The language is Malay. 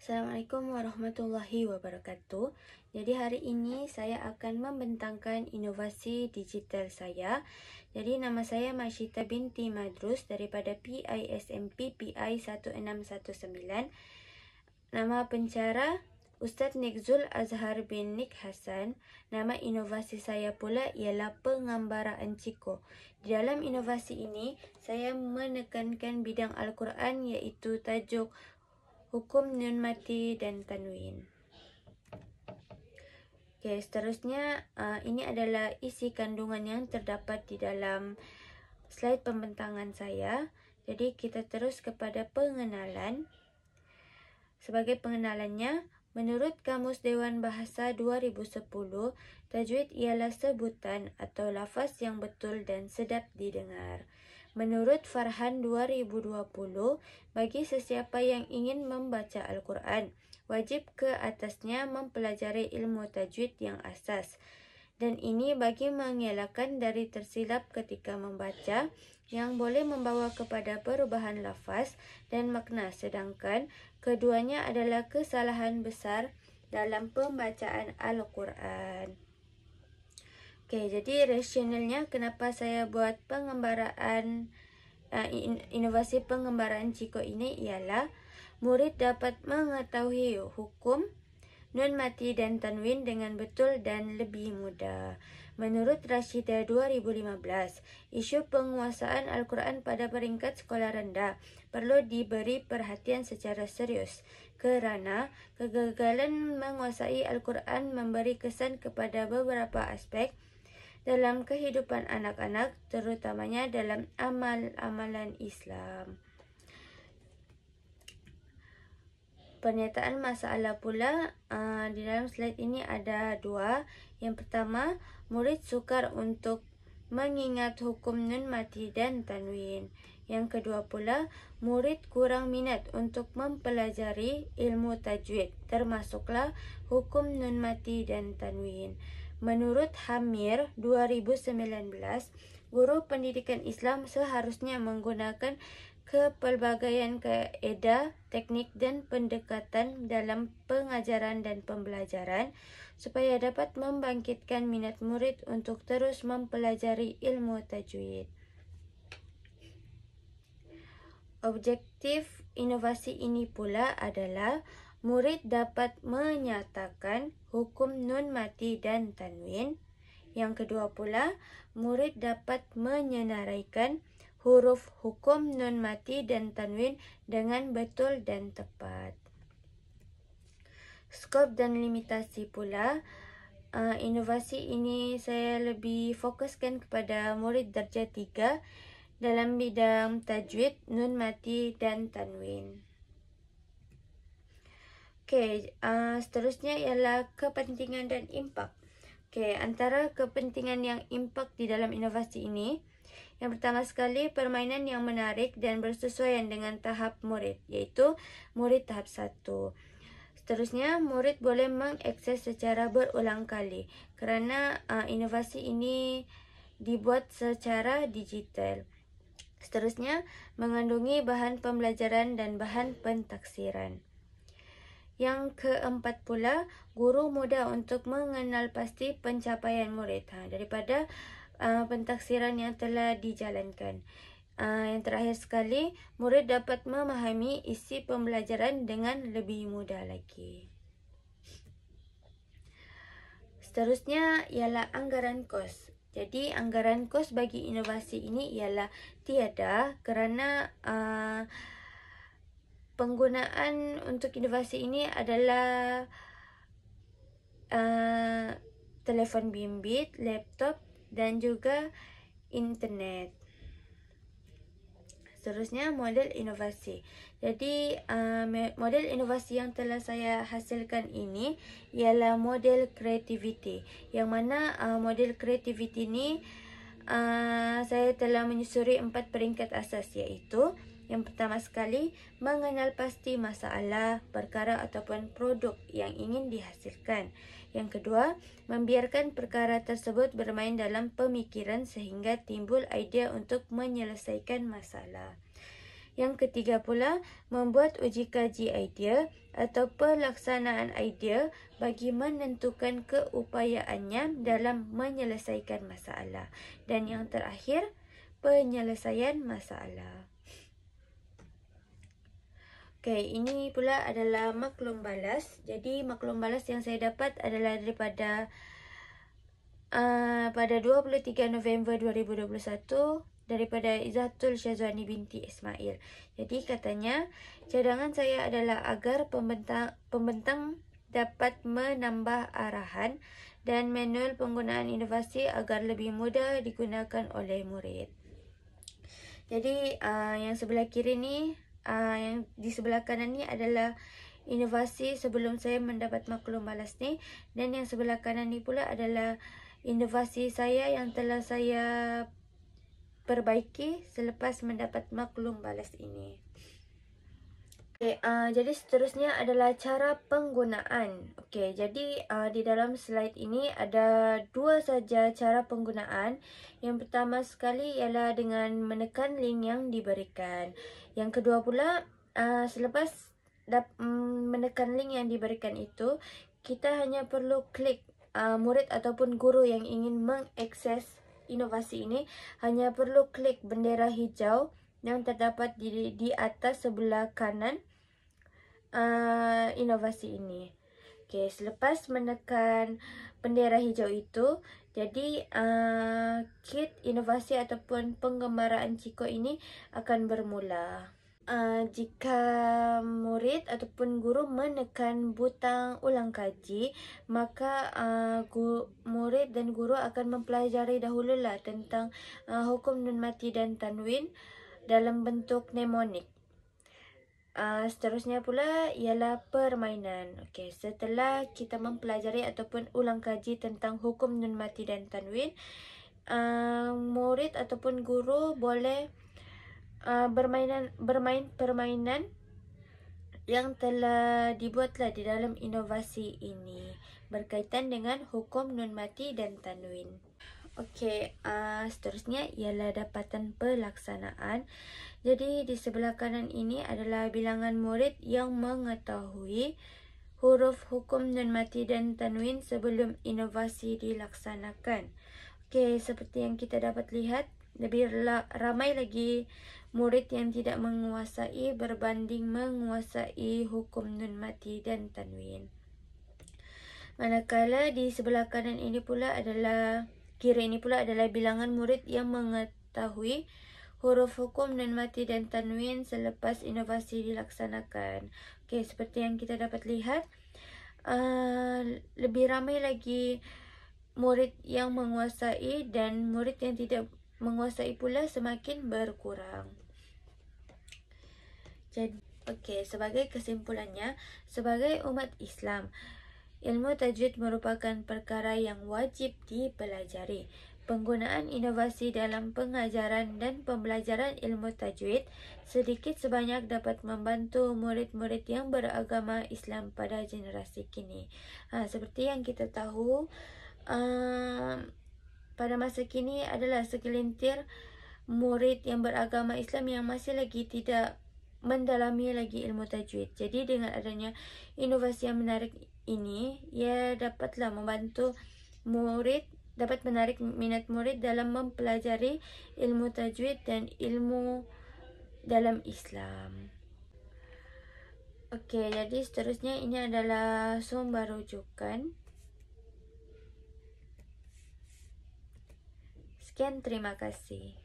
Assalamualaikum warahmatullahi wabarakatuh. Jadi hari ini saya akan membentangkan inovasi digital saya. Jadi nama saya Masyita binti Madrus daripada PISMP PI 1619. Nama pencara Ustaz Nikzul Azhar bin Nik Hassan. Nama inovasi saya pula ialah penggambaraan Ciko. Di dalam inovasi ini, saya menekankan bidang Al-Quran iaitu tajuk Hukum Nun Mati dan Tanwin. Okey, seterusnya ini adalah isi kandungan yang terdapat di dalam slide pembentangan saya. Jadi kita terus kepada pengenalan. Sebagai pengenalannya, menurut Kamus Dewan Bahasa 2010, tajwid ialah sebutan atau lafaz yang betul dan sedap didengar. Menurut Farhan 2020, bagi sesiapa yang ingin membaca Al-Quran, wajib ke atasnya mempelajari ilmu tajwid yang asas. Dan ini bagi mengelakkan dari tersilap ketika membaca yang boleh membawa kepada perubahan lafaz dan makna, sedangkan keduanya adalah kesalahan besar dalam pembacaan Al-Quran. Okey, jadi rasionalnya kenapa saya buat penggambaraan inovasi penggambaraan Ciko ini ialah murid dapat mengetahui hukum nun mati dan tanwin dengan betul dan lebih mudah. Menurut Rashidah 2015, isu penguasaan Al-Quran pada peringkat sekolah rendah perlu diberi perhatian secara serius kerana kegagalan menguasai Al-Quran memberi kesan kepada beberapa aspek dalam kehidupan anak-anak, terutamanya dalam amal-amalan Islam. Pernyataan masalah pula di dalam slide ini ada dua. Yang pertama, murid sukar untuk mengingat hukum nun mati dan tanwin. Yang kedua pula, murid kurang minat untuk mempelajari ilmu tajwid, termasuklah hukum nun mati dan tanwin. Menurut Hamir 2019, guru pendidikan Islam seharusnya menggunakan kepelbagaian kaedah, teknik dan pendekatan dalam pengajaran dan pembelajaran supaya dapat membangkitkan minat murid untuk terus mempelajari ilmu tajwid. Objektif inovasi ini pula adalah murid dapat menyatakan hukum nun mati dan tanwin. Yang kedua pula, murid dapat menyenaraikan huruf hukum nun mati dan tanwin dengan betul dan tepat. Skop dan limitasi pula, inovasi ini saya lebih fokuskan kepada murid darjah 3 dalam bidang tajwid, nun mati dan tanwin. Okey, seterusnya ialah kepentingan dan impak. Okey, antara kepentingan yang impak di dalam inovasi ini, yang pertama sekali, permainan yang menarik dan bersesuaian dengan tahap murid, iaitu murid tahap 1. Seterusnya, murid boleh mengakses secara berulang kali kerana inovasi ini dibuat secara digital. Seterusnya, mengandungi bahan pembelajaran dan bahan pentaksiran. Yang keempat pula, guru mudah untuk mengenal pasti pencapaian murid daripada pentaksiran yang telah dijalankan. Yang terakhir sekali, murid dapat memahami isi pembelajaran dengan lebih mudah lagi. Seterusnya ialah anggaran kos. Jadi anggaran kos bagi inovasi ini ialah tiada kerana penggunaan untuk inovasi ini adalah telefon bimbit, laptop dan juga internet. Seterusnya, model inovasi. Jadi, model inovasi yang telah saya hasilkan ini ialah model creativity. Yang mana model creativity ini saya telah menyusuri 4 peringkat asas, iaitu yang pertama sekali, mengenal pasti masalah, perkara ataupun produk yang ingin dihasilkan. Yang kedua, membiarkan perkara tersebut bermain dalam pemikiran sehingga timbul idea untuk menyelesaikan masalah. Yang ketiga pula, membuat uji kaji idea atau pelaksanaan idea bagi menentukan keupayaannya dalam menyelesaikan masalah. Dan yang terakhir, penyelesaian masalah. Okey, ini pula adalah maklum balas. Jadi maklum balas yang saya dapat adalah daripada pada 23 November 2021 daripada Izzatul Syazwani binti Ismail. Jadi katanya, cadangan saya adalah agar pembentang dapat menambah arahan dan manual penggunaan inovasi agar lebih mudah digunakan oleh murid. Jadi yang sebelah kiri ni, yang di sebelah kanan ni adalah inovasi sebelum saya mendapat maklum balas ni, dan yang sebelah kanan ni pula adalah inovasi saya yang telah saya perbaiki selepas mendapat maklum balas ini. Okay, jadi seterusnya adalah cara penggunaan. Okay, jadi di dalam slide ini ada dua saja cara penggunaan. Yang pertama sekali ialah dengan menekan link yang diberikan. Yang kedua pula, selepas menekan link yang diberikan itu, kita hanya perlu klik murid ataupun guru yang ingin mengakses inovasi ini hanya perlu klik bendera hijau yang terdapat di atas sebelah kanan inovasi ini. Okey, selepas menekan bendera hijau itu, jadi kit inovasi ataupun penggembaraan Ciko ini akan bermula. Jika murid ataupun guru menekan butang ulang kaji, maka murid dan guru akan mempelajari dahululah tentang hukum nun mati dan tanwin dalam bentuk mnemonik. Seterusnya pula ialah permainan. Okey, setelah kita mempelajari ataupun ulang kaji tentang hukum nun mati dan tanwin, murid ataupun guru boleh bermain permainan yang telah dibuatlah di dalam inovasi ini berkaitan dengan hukum nun mati dan tanwin. Okey, seterusnya ialah dapatan pelaksanaan. Jadi di sebelah kanan ini adalah bilangan murid yang mengetahui huruf hukum nun mati dan tanwin sebelum inovasi dilaksanakan. Okey, seperti yang kita dapat lihat, lebih ramai lagi murid yang tidak menguasai berbanding menguasai hukum nun mati dan tanwin. Manakala di sebelah kanan ini pula adalah, kiri ini pula adalah bilangan murid yang mengetahui huruf hukum nun mati dan tanwin selepas inovasi dilaksanakan. Okey, seperti yang kita dapat lihat, lebih ramai lagi murid yang menguasai dan murid yang tidak menguasai pula semakin berkurang. Jadi, okey, sebagai kesimpulannya, sebagai umat Islam, ilmu tajwid merupakan perkara yang wajib dipelajari. Penggunaan inovasi dalam pengajaran dan pembelajaran ilmu tajwid sedikit sebanyak dapat membantu murid-murid yang beragama Islam pada generasi kini. Seperti yang kita tahu, pada masa kini adalah segelintir murid yang beragama Islam yang masih lagi tidak mendalami lagi ilmu tajwid. Jadi dengan adanya inovasi yang menarik ini, ia dapatlah membantu murid, dapat menarik minat murid dalam mempelajari ilmu tajwid dan ilmu dalam Islam. Okey, jadi seterusnya ini adalah sumber rujukan. Sekian, terima kasih.